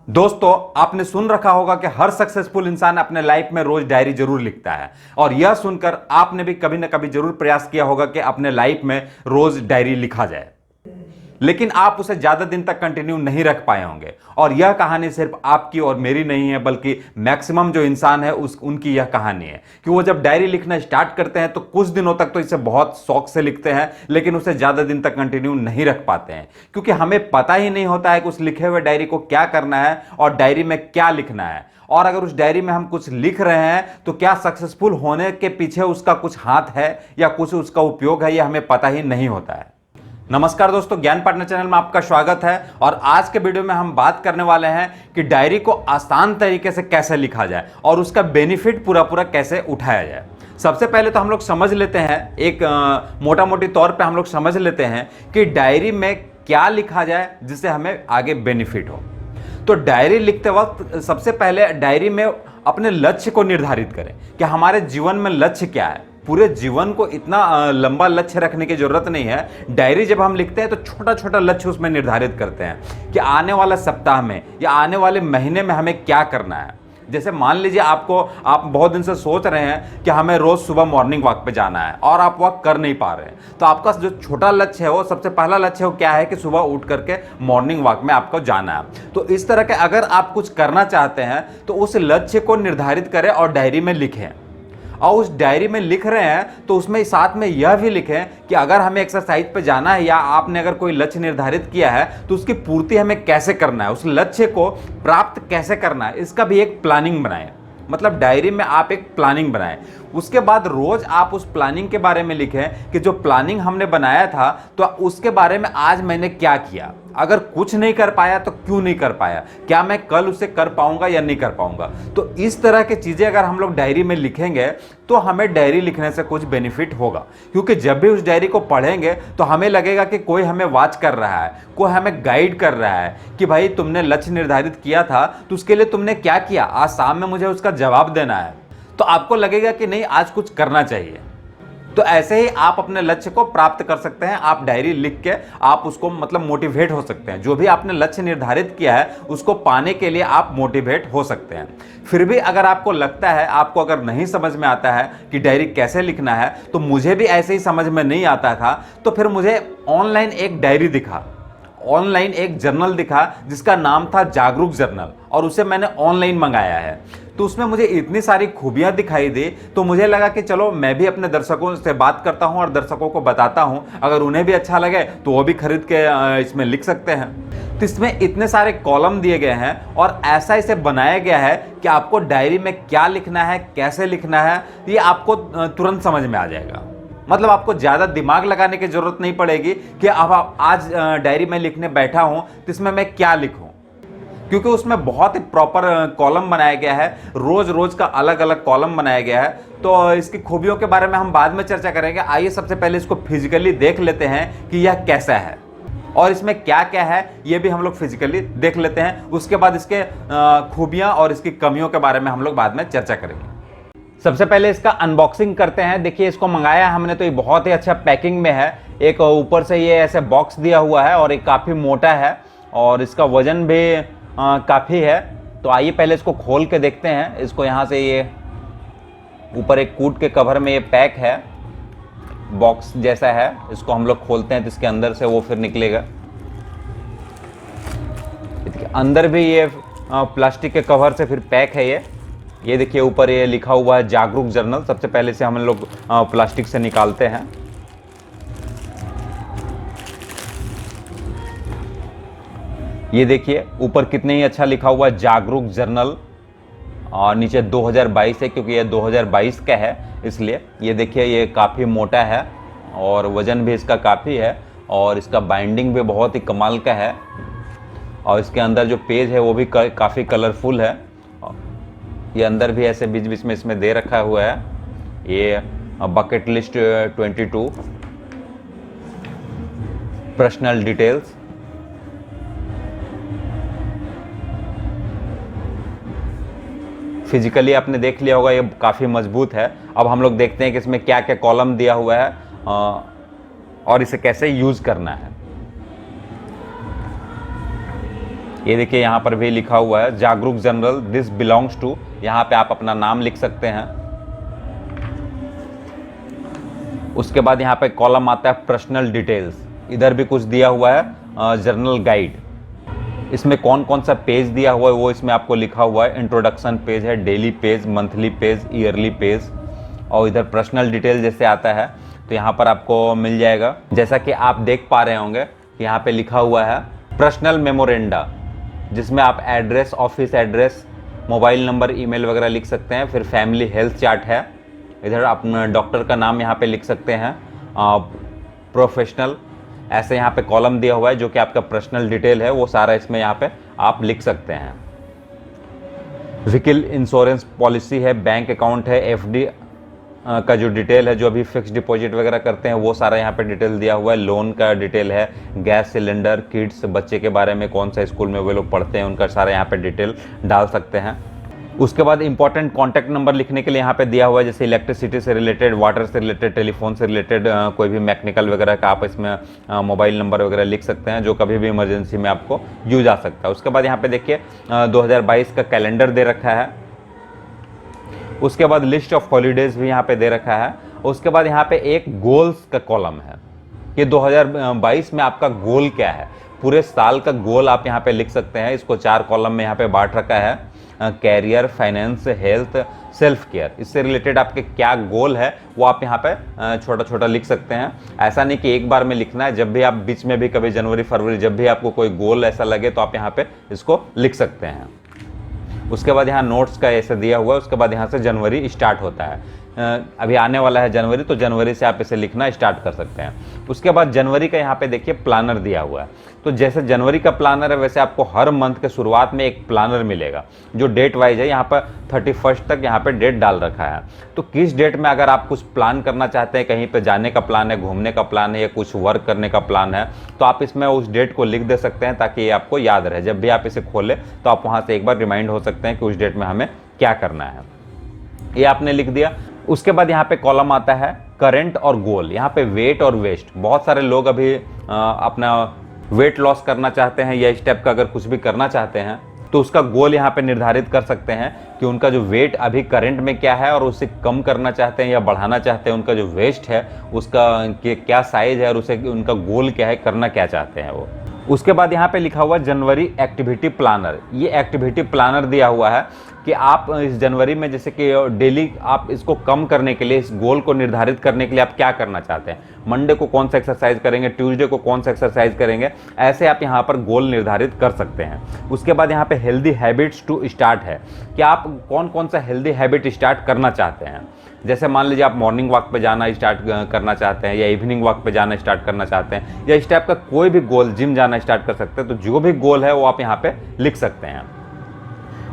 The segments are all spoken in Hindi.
दोस्तों, आपने सुन रखा होगा कि हर सक्सेसफुल इंसान अपने लाइफ में रोज डायरी जरूर लिखता है। और यह सुनकर आपने भी कभी ना कभी जरूर प्रयास किया होगा कि अपने लाइफ में रोज डायरी लिखा जाए, लेकिन आप उसे ज्यादा दिन तक कंटिन्यू नहीं रख पाए होंगे। और यह कहानी सिर्फ आपकी और मेरी नहीं है, बल्कि मैक्सिमम जो इंसान है उनकी यह कहानी है कि वो जब डायरी लिखना स्टार्ट करते हैं तो कुछ दिनों तक तो इसे बहुत शौक से लिखते हैं, लेकिन उसे ज्यादा दिन तक कंटिन्यू नहीं रख पाते हैं, क्योंकि हमें पता ही नहीं होता है कि उस लिखे हुए डायरी को क्या करना है और डायरी में क्या लिखना है। और अगर उस डायरी में हम कुछ लिख रहे हैं तो क्या सक्सेसफुल होने के पीछे उसका कुछ हाथ है या कुछ उसका उपयोग है, यह हमें पता ही नहीं होता है। नमस्कार दोस्तों, ज्ञान पार्टनर चैनल में आपका स्वागत है। और आज के वीडियो में हम बात करने वाले हैं कि डायरी को आसान तरीके से कैसे लिखा जाए और उसका बेनिफिट पूरा कैसे उठाया जाए। सबसे पहले तो हम लोग समझ लेते हैं, एक मोटा मोटी तौर पे हम लोग समझ लेते हैं कि डायरी में क्या लिखा जाए जिससे हमें आगे बेनिफिट हो। तो डायरी लिखते वक्त सबसे पहले डायरी में अपने लक्ष्य को निर्धारित करें कि हमारे जीवन में लक्ष्य क्या है। पूरे जीवन को इतना लंबा लक्ष्य रखने की जरूरत नहीं है। डायरी जब हम लिखते हैं तो छोटा छोटा लक्ष्य उसमें निर्धारित करते हैं कि आने वाला सप्ताह में या आने वाले महीने में हमें क्या करना है। जैसे मान लीजिए आप बहुत दिन से सोच रहे हैं कि हमें रोज सुबह मॉर्निंग वॉक पे जाना है और आप वॉक कर नहीं पा रहे हैं, तो आपका जो छोटा लक्ष्य है वो सबसे पहला लक्ष्य वो क्या है कि सुबह उठ करके मॉर्निंग वॉक में आपको जाना है। तो इस तरह के अगर आप कुछ करना चाहते हैं तो उस लक्ष्य को निर्धारित करें और डायरी में लिखें। और उस डायरी में लिख रहे हैं तो उसमें साथ में यह भी लिखें कि अगर हमें एक्सरसाइज पे जाना है या आपने अगर कोई लक्ष्य निर्धारित किया है तो उसकी पूर्ति हमें कैसे करना है, उस लक्ष्य को प्राप्त कैसे करना है, इसका भी एक प्लानिंग बनाएं। मतलब डायरी में आप एक प्लानिंग बनाएं। उसके बाद रोज आप उस प्लानिंग के बारे में लिखें कि जो प्लानिंग हमने बनाया था तो उसके बारे में आज मैंने क्या किया। अगर कुछ नहीं कर पाया तो क्यों नहीं कर पाया, क्या मैं कल उसे कर पाऊंगा या नहीं कर पाऊंगा। तो इस तरह की चीजें अगर हम लोग डायरी में लिखेंगे तो हमें डायरी लिखने से कुछ बेनिफिट होगा, क्योंकि जब भी उस डायरी को पढ़ेंगे तो हमें लगेगा कि कोई हमें वॉच कर रहा है, कोई हमें गाइड कर रहा है कि भाई तुमने लक्ष्य निर्धारित किया था तो उसके लिए तुमने क्या किया, आज शाम में मुझे उसका जवाब देना है। तो आपको लगेगा कि नहीं, आज कुछ करना चाहिए। तो ऐसे ही आप अपने लक्ष्य को प्राप्त कर सकते हैं। आप डायरी लिख के आप उसको मतलब मोटिवेट हो सकते हैं। जो भी आपने लक्ष्य निर्धारित किया है उसको पाने के लिए आप मोटिवेट हो सकते हैं। फिर भी अगर आपको लगता है, आपको अगर नहीं समझ में आता है कि डायरी कैसे लिखना है, तो मुझे भी ऐसे ही समझ में नहीं आता था, तो फिर मुझे ऑनलाइन एक डायरी दिखा, ऑनलाइन एक जर्नल दिखा जिसका नाम था जागरूक जर्नल, और उसे मैंने ऑनलाइन मंगाया है। तो उसमें मुझे इतनी सारी खूबियां दिखाई दी तो मुझे लगा कि चलो मैं भी अपने दर्शकों से बात करता हूं और दर्शकों को बताता हूं, अगर उन्हें भी अच्छा लगे तो वो भी खरीद के इसमें लिख सकते हैं। तो इसमें इतने सारे कॉलम दिए गए हैं और ऐसा इसे बनाया गया है कि आपको डायरी में क्या लिखना है, कैसे लिखना है, ये आपको तुरंत समझ में आ जाएगा। मतलब आपको ज़्यादा दिमाग लगाने की जरूरत नहीं पड़ेगी कि अब आज डायरी में लिखने बैठा हूं तो इसमें मैं क्या लिखूं, क्योंकि उसमें बहुत ही प्रॉपर कॉलम बनाया गया है, रोज रोज का अलग अलग कॉलम बनाया गया है। तो इसकी खूबियों के बारे में हम बाद में चर्चा करेंगे। आइए सबसे पहले इसको फिजिकली देख लेते हैं कि यह कैसा है और इसमें क्या क्या है, ये भी हम लोग फिजिकली देख लेते हैं। उसके बाद इसके खूबियां और इसकी कमियों के बारे में हम लोग बाद में चर्चा करेंगे। सबसे पहले इसका अनबॉक्सिंग करते हैं। देखिए, इसको मंगाया हमने तो ये बहुत ही अच्छा पैकिंग में है। एक ऊपर से ये ऐसे बॉक्स दिया हुआ है और ये काफ़ी मोटा है और इसका वजन भी काफ़ी है। तो आइए पहले इसको खोल के देखते हैं। इसको यहाँ से ये ऊपर एक कूट के कवर में ये पैक है, बॉक्स जैसा है। इसको हम लोग खोलते हैं तो इसके अंदर से वो फिर निकलेगा। अंदर भी ये प्लास्टिक के कवर से फिर पैक है। ये देखिए ऊपर ये लिखा हुआ है जागरूक जर्नल। सबसे पहले से हम लोग प्लास्टिक से निकालते हैं। ये देखिए ऊपर कितने ही अच्छा लिखा हुआ है जागरूक जर्नल, और नीचे 2022 है क्योंकि ये 2022 का है इसलिए। ये देखिए ये काफ़ी मोटा है और वज़न भी इसका काफ़ी है और इसका बाइंडिंग भी बहुत ही कमाल का है। और इसके अंदर जो पेज है वो भी काफ़ी कलरफुल है। ये अंदर भी ऐसे बीच बीच में इसमें दे रखा हुआ है ये bucket list 22 personal details. Physically आपने देख लिया होगा ये काफ़ी मजबूत है। अब हम लोग देखते हैं कि इसमें क्या क्या कॉलम दिया हुआ है और इसे कैसे यूज़ करना है। ये देखिए यहाँ पर भी लिखा हुआ है जागरूक जनरल दिस बिलोंग्स टू, यहाँ पे आप अपना नाम लिख सकते हैं। उसके बाद यहाँ पे कॉलम आता है पर्सनल डिटेल्स, इधर भी कुछ दिया हुआ है जर्नल गाइड, इसमें कौन कौन सा पेज दिया हुआ है वो इसमें आपको लिखा हुआ है। इंट्रोडक्शन पेज है, daily page, monthly page, yearly page, और इधर पर्सनल डिटेल जैसे आता है तो यहाँ पर आपको मिल जाएगा। जैसा कि आप देख पा रहे होंगे यहाँ पे लिखा हुआ है पर्सनल मेमोरेंडा, जिसमें आप address, office address, mobile number, email वगैरह लिख सकते हैं। फिर फैमिली हेल्थ चार्ट है, इधर अपना डॉक्टर का नाम यहाँ पे लिख सकते हैं, प्रोफेशनल, ऐसे यहाँ पे कॉलम दिया हुआ है जो कि आपका पर्सनल डिटेल है वो सारा इसमें यहाँ पे आप लिख सकते हैं। व्हीकल इंश्योरेंस पॉलिसी है, बैंक अकाउंट है, एफडी का जो डिटेल है, जो अभी फिक्स डिपॉजिट वगैरह करते हैं वो सारा यहाँ पे डिटेल दिया हुआ है। लोन का डिटेल है, गैस सिलेंडर, किड्स, बच्चे के बारे में, कौन सा स्कूल में वे लोग पढ़ते हैं उनका सारा यहाँ पे डिटेल डाल सकते हैं। उसके बाद इंपॉर्टेंट कॉन्टैक्ट नंबर लिखने के लिए यहाँ पे दिया हुआ है, जैसे इलेक्ट्रिसिटी से रिलेटेड, वाटर से रिलेटेड, टेलीफोन से रिलेटेड, कोई भी मैकेनिकल वगैरह का आप इसमें मोबाइल नंबर वगैरह लिख सकते हैं जो कभी भी इमरजेंसी में आपको यूज आ सकता है। उसके बाद यहाँ पे देखिए 2022 का कैलेंडर दे रखा है। उसके बाद लिस्ट ऑफ हॉलीडेज भी यहाँ पे दे रखा है। उसके बाद यहाँ पे एक गोल्स का कॉलम है कि 2022 में आपका गोल क्या है, पूरे साल का गोल आप यहाँ पे लिख सकते हैं। इसको 4 कॉलम में यहाँ पे बांट रखा है, career, finance, health, self care, इससे रिलेटेड आपके क्या गोल है वो आप यहाँ पे छोटा छोटा लिख सकते हैं। ऐसा नहीं कि एक बार में लिखना है, जब भी आप बीच में भी कभी जनवरी फरवरी जब भी आपको कोई गोल ऐसा लगे तो आप यहाँ पे इसको लिख सकते हैं। उसके बाद यहाँ नोट्स का ऐसे दिया हुआ है। उसके बाद यहाँ से जनवरी स्टार्ट होता है, अभी आने वाला है जनवरी, तो जनवरी से आप इसे लिखना स्टार्ट कर सकते हैं। उसके बाद जनवरी का यहाँ पे देखिए प्लानर दिया हुआ है, तो जैसे जनवरी का प्लानर है वैसे आपको हर मंथ के शुरुआत में एक प्लानर मिलेगा जो डेट वाइज है। यहाँ पर 31 तक यहाँ पे डेट डाल रखा है, तो किस डेट में अगर आप कुछ प्लान करना चाहते हैं, कहीं पे जाने का प्लान है, घूमने का प्लान है या कुछ वर्क करने का प्लान है, तो आप इसमें उस डेट को लिख दे सकते हैं ताकि ये आपको याद रहे। जब भी आप इसे खोलें तो आप वहाँ से एक बार रिमाइंड हो सकते हैं कि उस डेट में हमें क्या करना है। ये आपने लिख दिया। उसके बाद यहाँ पे कॉलम आता है करंट और गोल, यहाँ पे वेट और वेस्ट। बहुत सारे लोग अभी अपना वेट लॉस करना चाहते हैं या इस टाइप का अगर कुछ भी करना चाहते हैं तो उसका गोल यहाँ पे निर्धारित कर सकते हैं कि उनका जो वेट अभी करंट में क्या है और उसे कम करना चाहते हैं या बढ़ाना चाहते हैं, उनका जो वेस्ट है उसका क्या साइज है और उसे उनका गोल क्या है, करना क्या चाहते हैं वो। उसके बाद यहाँ पे लिखा हुआ जनवरी एक्टिविटी प्लानर, ये एक्टिविटी प्लानर दिया हुआ है कि आप इस जनवरी में जैसे कि डेली आप इसको कम करने के लिए, इस गोल को निर्धारित करने के लिए आप क्या करना चाहते हैं। मंडे को कौन सा एक्सरसाइज करेंगे, ट्यूसडे को कौन सा एक्सरसाइज करेंगे, ऐसे आप यहाँ पर गोल निर्धारित कर सकते हैं। उसके बाद यहाँ पे हेल्दी हैबिट्स टू स्टार्ट है कि आप कौन कौन सा हेल्दी हैबिट स्टार्ट करना चाहते हैं। जैसे मान लीजिए आप मॉर्निंग वॉक पे जाना स्टार्ट करना चाहते हैं या इवनिंग वॉक पे जाना स्टार्ट करना चाहते हैं या इस टाइप का कोई भी गोल, जिम जाना स्टार्ट कर सकते हैं, तो जो भी गोल है वो आप यहाँ पे लिख सकते हैं।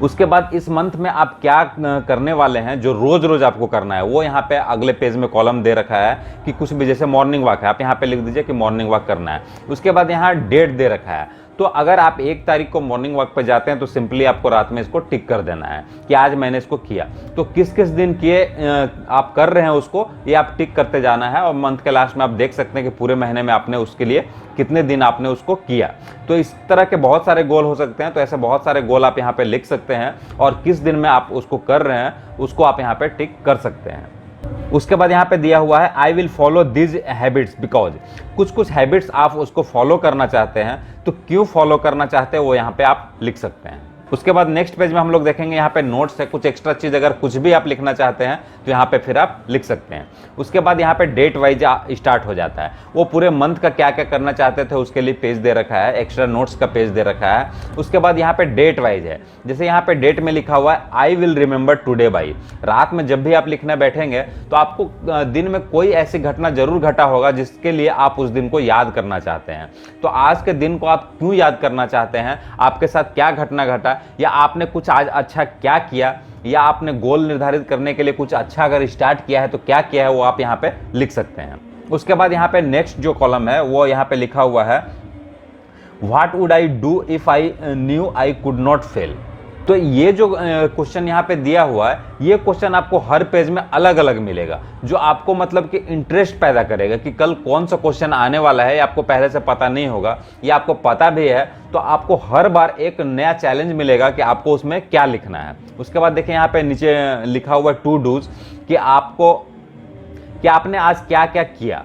उसके बाद इस मंथ में आप क्या करने वाले हैं, जो रोज रोज आपको करना है, वो यहाँ पे अगले पेज में कॉलम दे रखा है कि कुछ भी, जैसे मॉर्निंग वॉक है आप यहाँ पे लिख दीजिए कि मॉर्निंग वॉक करना है। उसके बाद यहाँ डेट दे रखा है, तो अगर आप 1 तारीख को मॉर्निंग वॉक पे जाते हैं तो सिंपली आपको रात में इसको टिक कर देना है कि आज मैंने इसको किया। तो किस किस दिन किए आप कर रहे हैं उसको, ये आप टिक करते जाना है और मंथ के लास्ट में आप देख सकते हैं कि पूरे महीने में आपने उसके लिए कितने दिन आपने उसको किया। तो इस तरह के बहुत सारे गोल हो सकते हैं, तो ऐसे बहुत सारे गोल आप यहाँ पे लिख सकते हैं और किस दिन में आप उसको कर रहे हैं उसको आप यहाँ पे टिक कर सकते हैं। उसके बाद यहाँ पे दिया हुआ है I will follow these habits because, कुछ कुछ हैबिट्स आप उसको फॉलो करना चाहते हैं, तो क्यों फॉलो करना चाहते हैं वो यहाँ पे आप लिख सकते हैं। उसके बाद नेक्स्ट पेज में हम लोग देखेंगे यहाँ पे नोट्स है, कुछ एक्स्ट्रा चीज अगर कुछ भी आप लिखना चाहते हैं तो यहाँ पे फिर आप लिख सकते हैं। उसके बाद यहाँ पे डेट वाइज स्टार्ट हो जाता है, वो पूरे मंथ का क्या क्या करना चाहते थे उसके लिए पेज दे रखा है, एक्स्ट्रा नोट्स का पेज दे रखा है। उसके बाद यहाँ पे डेट वाइज है, जैसे यहाँ पे डेट में लिखा हुआ है I will remember today by. रात में जब भी आप लिखने बैठेंगे तो आपको दिन में कोई ऐसी घटना जरूर घटा होगा जिसके लिए आप उस दिन को याद करना चाहते हैं। तो आज के दिन को आप क्यों याद करना चाहते हैं, आपके साथ क्या घटना घटा, या आपने कुछ आज अच्छा क्या किया, या आपने गोल निर्धारित करने के लिए कुछ अच्छा अगर स्टार्ट किया है तो क्या किया है वो आप यहाँ पे लिख सकते हैं। उसके बाद यहाँ पे नेक्स्ट जो कॉलम है वो यहाँ पे लिखा हुआ है what would I do if I knew I could not fail. तो ये जो क्वेश्चन यहाँ पे दिया हुआ है, ये क्वेश्चन आपको हर पेज में अलग अलग मिलेगा, जो आपको मतलब कि इंटरेस्ट पैदा करेगा कि कल कौन सा क्वेश्चन आने वाला है। आपको पहले से पता नहीं होगा या आपको पता भी है तो आपको हर बार एक नया चैलेंज मिलेगा कि आपको उसमें क्या लिखना है। उसके बाद देखिए यहाँ पे नीचे लिखा हुआ टू डूज कि आपने आज क्या क्या किया।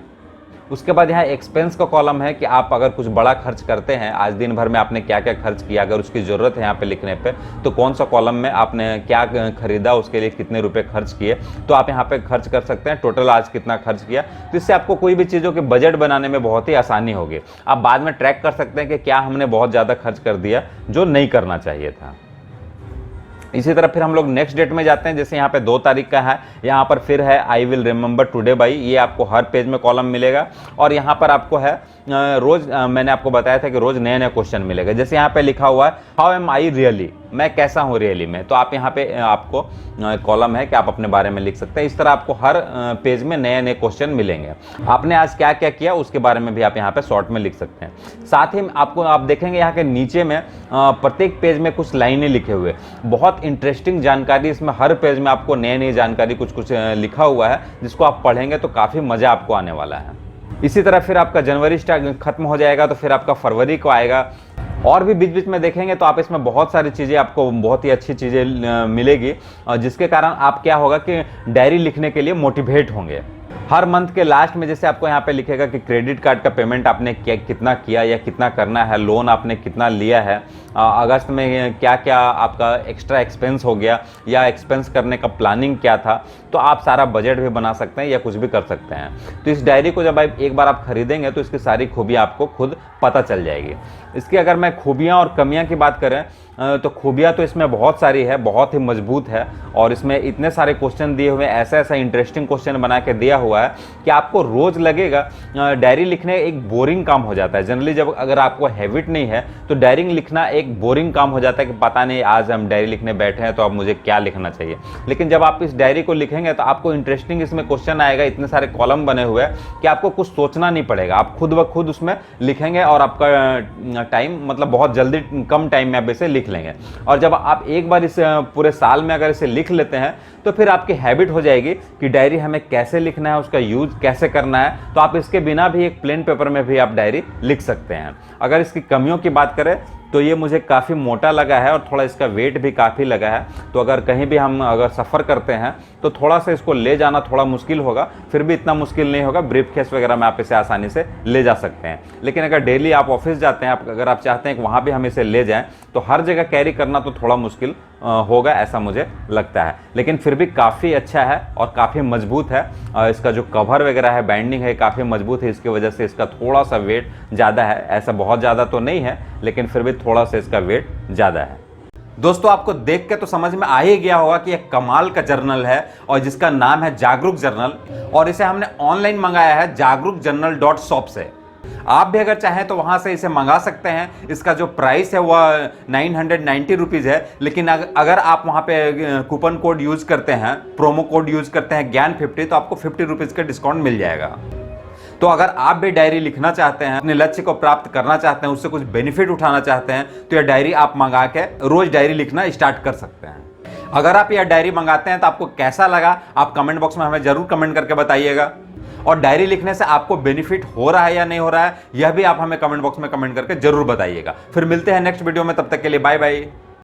उसके बाद यहाँ एक्सपेंस का कॉलम है कि आप अगर कुछ बड़ा खर्च करते हैं, आज दिन भर में आपने क्या क्या खर्च किया, अगर उसकी ज़रूरत है यहाँ पे लिखने पे तो कौन सा कॉलम में आपने क्या खरीदा, उसके लिए कितने रुपए खर्च किए, तो आप यहाँ पे खर्च कर सकते हैं टोटल आज कितना खर्च किया। तो इससे आपको कोई भी चीज़ों के बजट बनाने में बहुत ही आसानी होगी। आप बाद में ट्रैक कर सकते हैं कि क्या हमने बहुत ज़्यादा खर्च कर दिया जो नहीं करना चाहिए था। इसी तरह फिर हम लोग नेक्स्ट डेट में जाते हैं। जैसे यहाँ पे 2 तारीख का है, यहाँ पर फिर है I will remember today by, ये आपको हर पेज में कॉलम मिलेगा। और यहाँ पर आपको है रोज मैंने आपको बताया था कि रोज नए नए क्वेश्चन मिलेगा। जैसे यहाँ पे लिखा हुआ है हाउ एम आई रियली, मैं कैसा हूँ रियली में, तो आप यहाँ पे आपको कॉलम है कि आप अपने बारे में लिख सकते हैं। इस तरह आपको हर पेज में नए नए क्वेश्चन मिलेंगे। आपने आज क्या क्या किया उसके बारे में भी आप यहाँ पे शॉर्ट में लिख सकते हैं। साथ ही आप देखेंगे यहाँ के नीचे में प्रत्येक पेज में कुछ लाइनें लिखे हुए, बहुत इंटरेस्टिंग जानकारी इसमें हर पेज में आपको नई नई जानकारी कुछ कुछ लिखा हुआ है, जिसको आप पढ़ेंगे तो काफ़ी मज़ा आपको आने वाला है। इसी तरह फिर आपका जनवरी खत्म हो जाएगा तो फिर आपका फरवरी को आएगा। और भी बीच बीच में देखेंगे तो आप इसमें बहुत सारी चीज़ें, आपको बहुत ही अच्छी चीज़ें मिलेगी, जिसके कारण आप क्या होगा कि डायरी लिखने के लिए मोटिवेट होंगे। हर मंथ के लास्ट में जैसे आपको यहाँ पे लिखेगा कि क्रेडिट कार्ड का पेमेंट आपने कितना किया या कितना करना है, लोन आपने कितना लिया है, अगस्त में क्या क्या आपका एक्स्ट्रा एक्सपेंस हो गया या एक्सपेंस करने का प्लानिंग क्या था, तो आप सारा बजट भी बना सकते हैं या कुछ भी कर सकते हैं। तो इस डायरी को जब एक बार आप खरीदेंगे तो इसकी सारी खूबियाँ आपको खुद पता चल जाएगी। इसकी अगर मैं खूबियाँ और कमियाँ की बात करें तो खूबियाँ तो इसमें बहुत सारी है, बहुत ही मजबूत है और इसमें इतने सारे क्वेश्चन दिए हुए, ऐसा ऐसा इंटरेस्टिंग क्वेश्चन बना के दिया हुआ है कि आपको रोज़ लगेगा डायरी लिखने एक बोरिंग काम हो जाता है। जनरली जब अगर आपको हैबिट नहीं है तो डायरी लिखना एक बोरिंग काम हो जाता है कि पता नहीं आज हम डायरी लिखने बैठे हैं तो अब मुझे क्या लिखना चाहिए। लेकिन जब आप इस डायरी को लिखेंगे तो आपको इंटरेस्टिंग इसमें क्वेश्चन आएगा, इतने सारे कॉलम बने हुए हैं कि आपको कुछ सोचना नहीं पड़ेगा, आप खुद ब खुद उसमें लिखेंगे और आपका टाइम मतलब बहुत जल्दी कम टाइम में आप इसे लिख लेंगे। और जब आप एक बार इस पूरे साल में अगर इसे लिख लेते हैं तो फिर आपकी हैबिट हो जाएगी कि डायरी हमें कैसे लिखना है, उसका यूज कैसे करना है। तो आप इसके बिना भी एक प्लेन पेपर में भी आप डायरी लिख सकते हैं। अगर इसकी कमियों की बात करें तो ये मुझे काफ़ी मोटा लगा है और थोड़ा इसका वेट भी काफ़ी लगा है। तो अगर कहीं भी हम अगर सफ़र करते हैं तो थोड़ा सा इसको ले जाना थोड़ा मुश्किल होगा, फिर भी इतना मुश्किल नहीं होगा। ब्रीफकेस वगैरह में आप इसे आसानी से ले जा सकते हैं। लेकिन अगर डेली आप ऑफिस जाते हैं, अगर आप चाहते हैं कि वहाँ भी हम इसे ले जाएं तो हर जगह कैरी करना तो थोड़ा मुश्किल होगा, ऐसा मुझे लगता है। लेकिन फिर भी काफ़ी अच्छा है और काफ़ी मजबूत है। इसका जो कवर वगैरह है, बाइंडिंग है, काफ़ी मजबूत है। इसकी वजह से इसका थोड़ा सा वेट ज़्यादा है, ऐसा बहुत ज़्यादा तो नहीं है लेकिन फिर भी थोड़ा सा इसका वेट ज़्यादा है। दोस्तों आपको देख के तो समझ में आ ही गया होगा कि एक कमाल का जर्नल है और जिसका नाम है जागरूक जर्नल, और इसे हमने ऑनलाइन मंगाया है jagrukjournal.shop से। आप भी अगर चाहें तो वहां से इसे मंगा सकते हैं। इसका जो प्राइस है वह 990 रुपीज़ है, लेकिन अगर आप वहां पे कूपन कोड यूज करते हैं, प्रोमो कोड यूज करते हैं ज्ञान 50, तो आपको 50 रुपीज़ का डिस्काउंट मिल जाएगा। तो अगर आप भी डायरी लिखना चाहते हैं, अपने लक्ष्य को प्राप्त करना चाहते हैं, उससे कुछ बेनिफिट उठाना चाहते हैं, तो यह डायरी आप मंगा के रोज डायरी लिखना स्टार्ट कर सकते हैं। अगर आप यह डायरी मंगाते हैं तो आपको कैसा लगा आप कमेंट बॉक्स में हमें जरूर कमेंट करके बताइएगा। और डायरी लिखने से आपको बेनिफिट हो रहा है या नहीं हो रहा है, यह भी आप हमें कमेंट बॉक्स में कमेंट करके जरूर बताइएगा। फिर मिलते हैं नेक्स्ट वीडियो में, तब तक के लिए बाय बाय।